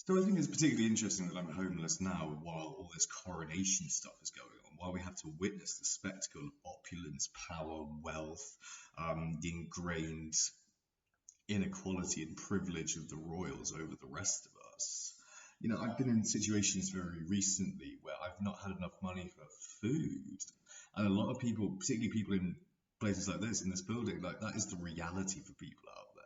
So I think it's particularly interesting that I'm homeless now while all this coronation stuff is going on, while we have to witness the spectacle of opulence, power, wealth, the ingrained inequality and privilege of the royals over the rest of us. I've been in situations very recently where I've not had enough money for food. And a lot of people, particularly people in places like this, in this building, like that is the reality for people out there.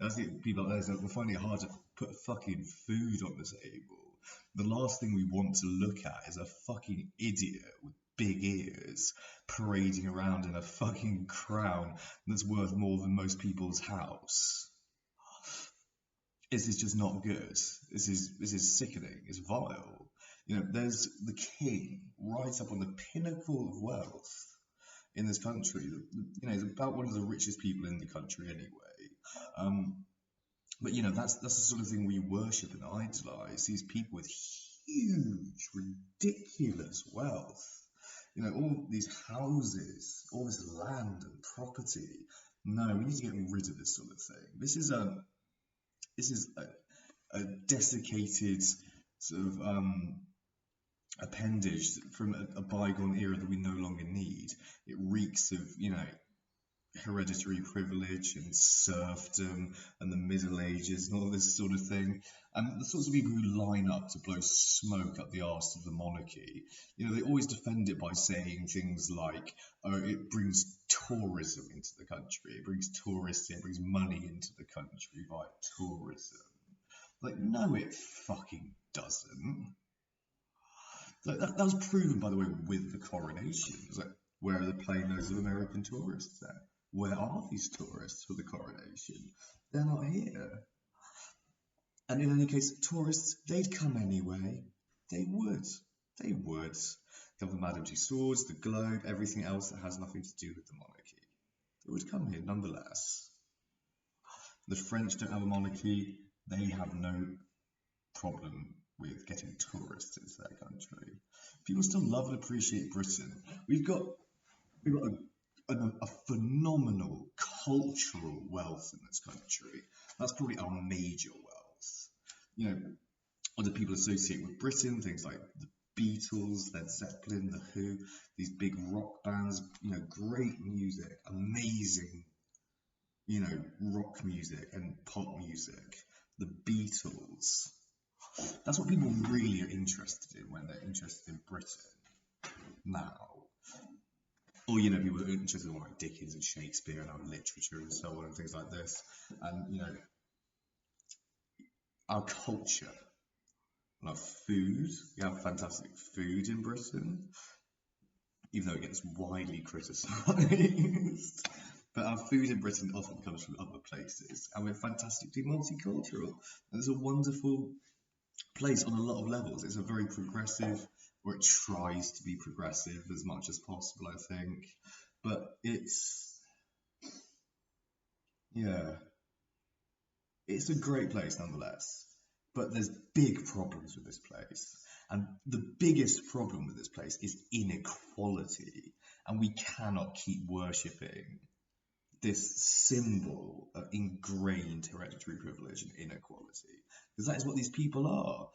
That's the people out there, so we're finding it hard to put fucking food on the table. The last thing we want to look at is a fucking idiot with big ears parading around in a fucking crown that's worth more than most people's house. This is just not good. This is sickening. It's vile. There's the king right up on the pinnacle of wealth in this country. He's about one of the richest people in the country anyway. But that's the sort of thing we worship and idolize. These people with huge, ridiculous wealth. All these houses, all this land and property. No, we need to get rid of this sort of thing. This is a desiccated sort of appendage from a bygone era that we no longer need. It reeks of, hereditary privilege and serfdom and the Middle Ages and all this sort of thing. And the sorts of people who line up to blow smoke up the arse of the monarchy, they always defend it by saying things like, oh, it brings tourism into the country, it brings tourists in, it brings money into the country via tourism. Like, no, it fucking doesn't. Like, that was proven, by the way, with the coronation. It's like, where are the plain nose of American tourists then? Where are these tourists for the coronation? They're not here. And in any case, tourists, they'd come anyway. They would. They would. Come from Madame Tussauds, the Globe, everything else that has nothing to do with the monarchy. They would come here nonetheless. The French don't have a monarchy. They have no problem with getting tourists into their country. People still love and appreciate Britain. We've got a phenomenal cultural wealth in this country. That's probably our major wealth. Other people associate with Britain things like the Beatles, Led Zeppelin, The Who, these big rock bands, great music, amazing, rock music and pop music, the Beatles. That's what people really are interested in when they're interested in Britain now. Or, people are interested in like Dickens and Shakespeare and our literature and so on and things like this. And, our culture and our food. We have fantastic food in Britain, even though it gets widely criticised. But our food in Britain often comes from other places, and we're fantastically multicultural. And it's a wonderful place on a lot of levels. It's a very progressive, or it tries to be progressive as much as possible, I think. But it's a great place nonetheless. But there's big problems with this place. And the biggest problem with this place is inequality. And we cannot keep worshipping this symbol of ingrained hereditary privilege and inequality. Because that is what these people are.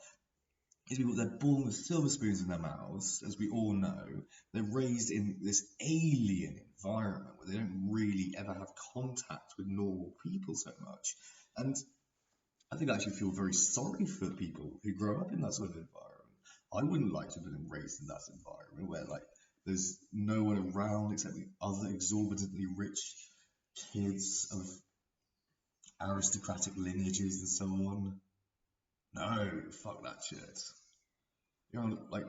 These people, they're born with silver spoons in their mouths, as we all know. They're raised in this alien environment where they don't really ever have contact with normal people so much. And I think I actually feel very sorry for people who grow up in that sort of environment. I wouldn't like to have been raised in that environment where there's no one around except the other exorbitantly rich kids of aristocratic lineages and so on. No, fuck that shit. Like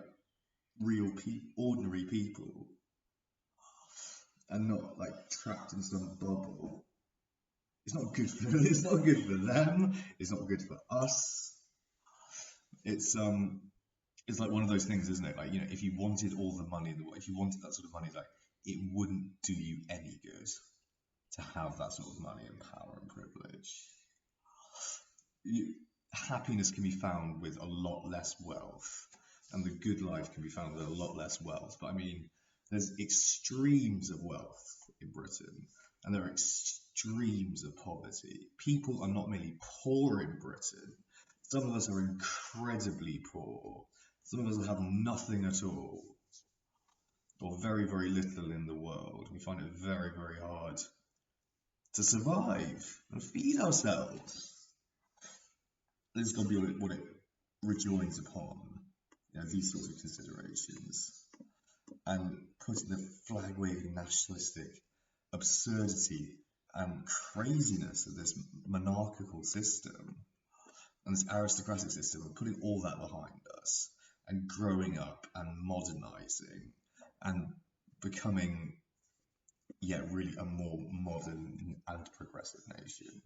real ordinary people, and not like trapped in some bubble. It's not good for them. It's not good for them. It's not good for us. It's like one of those things, isn't it? Like, if you wanted all the money in the world, if you wanted that sort of money, like, it wouldn't do you any good to have that sort of money and power and privilege. Happiness can be found with a lot less wealth, and the good life can be found with a lot less wealth. But I mean, there's extremes of wealth in Britain, and there are extremes of poverty. People are not merely poor in Britain, Some of us are incredibly poor. Some of us have nothing at all, or very, very little in the world. We find it very, very hard to survive and feed ourselves. This is going to be what it rejoins upon, these sorts of considerations, and putting the flag-waving nationalistic absurdity and craziness of this monarchical system and this aristocratic system, and putting all that behind us and growing up and modernizing and becoming, really a more modern and progressive nation.